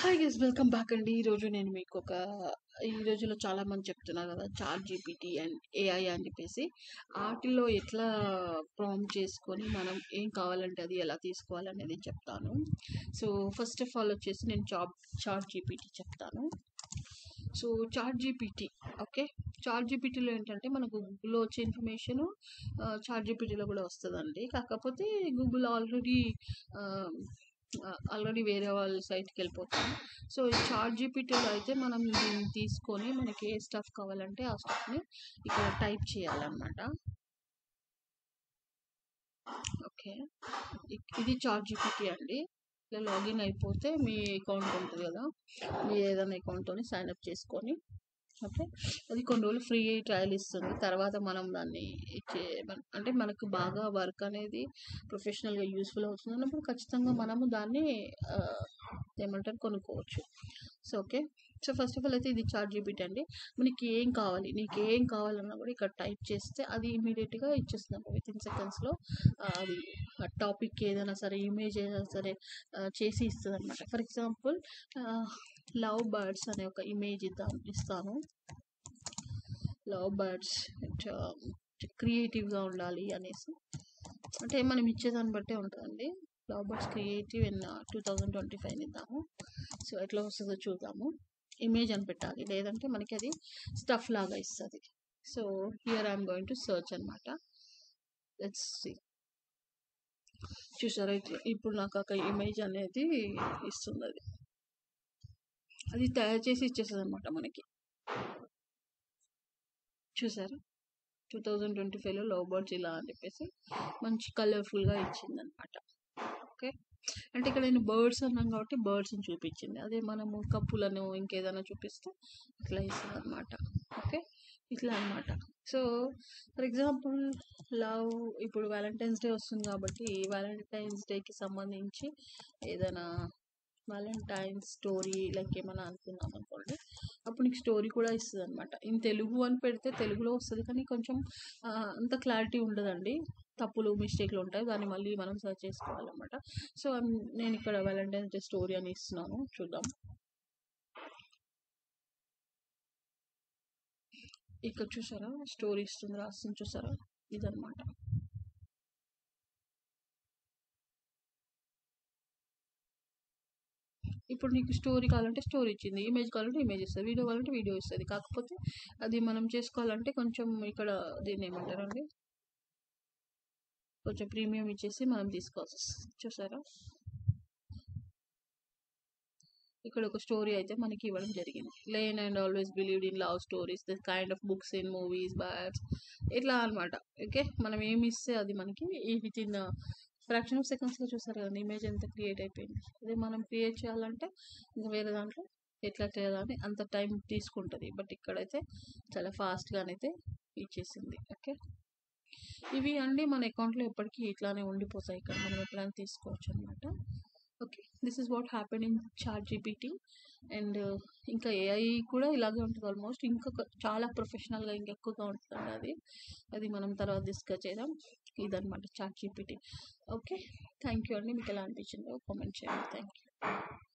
Hi guys, welcome back అండి. ఈ రోజులో చాలా మంది చెప్తున్నారు కదా, చాట్ జీపీటీ అండ్ ఏఐ అని చెప్పేసి. ఆటిల్లో ఎట్లా ప్రాంప్ట్ చేసుకొని మనం ఏం కావాలంటే అది ఎలా తీసుకోవాలనేది చెప్తాను. సో ఫస్ట్ ఆఫ్ ఆల్ వచ్చేసి నేను చాట్ జీపీటీ చెప్తాను. So chat GPT, okay. చాట్ జీపీటీలో ఏంటంటే మనకు గూగుల్లో వచ్చే ఇన్ఫర్మేషన్ చాట్ జీపీటీలో కూడా వస్తుందండి. కాకపోతే గూగుల్ ఆల్రెడీ వేరే వాళ్ళ సైట్కి వెళ్ళిపోతాం. సో ఈ చాట్ జీపీటీలో అయితే మనం దీన్ని తీసుకొని మనకి ఏ స్టఫ్ కావాలంటే ఆ స్టఫ్ని ఇక్కడ టైప్ చేయాలన్నమాట. ఓకే, ఇది చాట్ జీపీటీ అండి. ఇలా లాగిన్ అయిపోతే మీ అకౌంట్ ఉంటుంది కదా, మీ ఏదైనా అకౌంట్తో సైన్ అప్ చేసుకొని, ఓకే. అది కొన్ని రోజులు ఫ్రీ ట్రయల్ ఇస్తుంది. తర్వాత మనం దాన్ని అంటే మనకు బాగా వర్క్ అనేది ప్రొఫెషనల్గా యూస్ఫుల్ అవుతుంది అన్నప్పుడు ఖచ్చితంగా మనము దాన్ని ఏమంటారు కొనుక్కోవచ్చు. So okay, so first of all అయితే ఇది చాట్ జీపీటీ అండి. నీకు ఏం కావాలన్నా కూడా ఇక్కడ టైప్ చేస్తే అది ఇమీడియట్గా ఇచ్చేస్తుంది. విత్ ఇన్ సెకండ్స్లో అది టాపిక్ ఏదైనా సరే, ఇమేజ్ ఏదైనా సరే చేసి ఇస్తుంది అనమాట. ఫర్ ఎగ్జాంపుల్ లవ్ బర్డ్స్ అనే ఒక ఇమేజ్ ఇస్తాను. లవ్ బర్డ్స్ క్రియేటివ్గా ఉండాలి అనేసి, అంటే మనం ఇచ్చేదాన్ని బట్టే ఉంటుందండి. లవ్ బర్డ్స్ క్రియేటివ్ ఇన్ 2025 ఇద్దాము. సో ఎట్లా వస్తుందో చూద్దాము. ఇమేజ్ అని పెట్టాలి, లేదంటే మనకి అది స్టఫ్ లాగా ఇస్తుంది. So here I'm going to search అనమాట. Let's see. చూసారా, ఇప్పుడు నాకు ఒక ఇమేజ్ అనేది ఇస్తుంది. అది తయారు చేసి ఇచ్చేస్తుంది అనమాట మనకి. చూసారా, 2025లో లవ్ బర్డ్స్ ఇలా అని చెప్పేసి మంచి కలర్ఫుల్గా ఇచ్చిందనమాట. ఓకే, అంటే ఇక్కడ నేను బర్డ్స్ అన్నాను కాబట్టి బర్డ్స్ని చూపించింది. అదే మనము కప్పులను ఇంకేదైనా చూపిస్తే ఇట్లా ఇస్తుంది అనమాట. ఓకే, ఇట్లా అనమాట. సో ఫర్ ఎగ్జాంపుల్ ఇప్పుడు వ్యాలంటైన్స్ డే వస్తుంది కాబట్టి వ్యాలంటైన్స్ డేకి సంబంధించి ఏదైనా వ్యాలంటైన్స్ స్టోరీ లైక్ ఏమైనా అనుకున్నాం అనుకోండి, అప్పుడు నీకు స్టోరీ కూడా ఇస్తుంది అనమాట. ఇన్ తెలుగు అని పెడితే తెలుగులో వస్తుంది, కానీ కొంచెం అంత క్లారిటీ ఉండదండి, మిస్టేక్లు ఉంటాయి. దాన్ని మళ్ళీ మనం సర్చ్ చేసుకోవాలన్నమాట. సో నేను ఇక్కడ వ్యాలంటైన్స్ డే స్టోరీ అని ఇస్తున్నాను, చూద్దాం. ఇక్కడ చూసారా, స్టోరీ రాస్తుంది చూసారా, ఇదన్నమాట. ఇప్పుడు నీకు స్టోరీ కావాలంటే స్టోరీ ఇచ్చింది, ఇమేజ్ కావాలంటే ఇమేజ్ ఇస్తుంది, వీడియో కావాలంటే వీడియో ఇస్తుంది. కాకపోతే అది మనం చేసుకోవాలంటే కొంచెం ఇక్కడ దీన్ని ఏమంటారండి, కొంచెం ప్రీమియం ఇచ్చేసి మనం తీసుకోవాల్సి వస్తుంది. చూసారా, ఇక్కడ ఒక స్టోరీ అయితే మనకి ఇవ్వడం జరిగింది. Lane and always believed in love stories, this kind of books in movies birds, ఇట్లా అనమాట. ఓకే, మనం ఏమి ఇస్తే అది మనకి విత్ ఇన్ ఫ్రాక్షన్ ఆఫ్ సెకండ్స్లో చూసారు కదా ఇమేజ్ ఎంత క్రియేట్ అయిపోయింది. అదే మనం క్రియేట్ చేయాలంటే ఇంకా వేరే దాంట్లో ఎట్లా చేయాలని అంత టైం తీసుకుంటుంది. బట్ ఇక్కడైతే చాలా ఫాస్ట్గానైతే ఇచ్చేసింది. ఓకే, ఇవి అండి మన అకౌంట్లో ఎప్పటికీ ఇట్లానే ఉండిపోతాయి. ఇక్కడ మనం ఎప్పుడైనా తీసుకోవచ్చు అనమాట. Okay, this is what happen in chat GPT. And ఇంకా ఏఐ కూడా ఇలాగే ఉంటుంది ఆల్మోస్ట్. ఇంకా చాలా ప్రొఫెషనల్గా ఇంకెక్కువగా ఉంటుంది అది మనం తర్వాత డిస్కస్ చేద్దాం. ఇదనమాట chat GPT. Okay, thank you అండి. మీకు ఎలా అనిపించిందో కామెంట్ చేయండి. Thank you.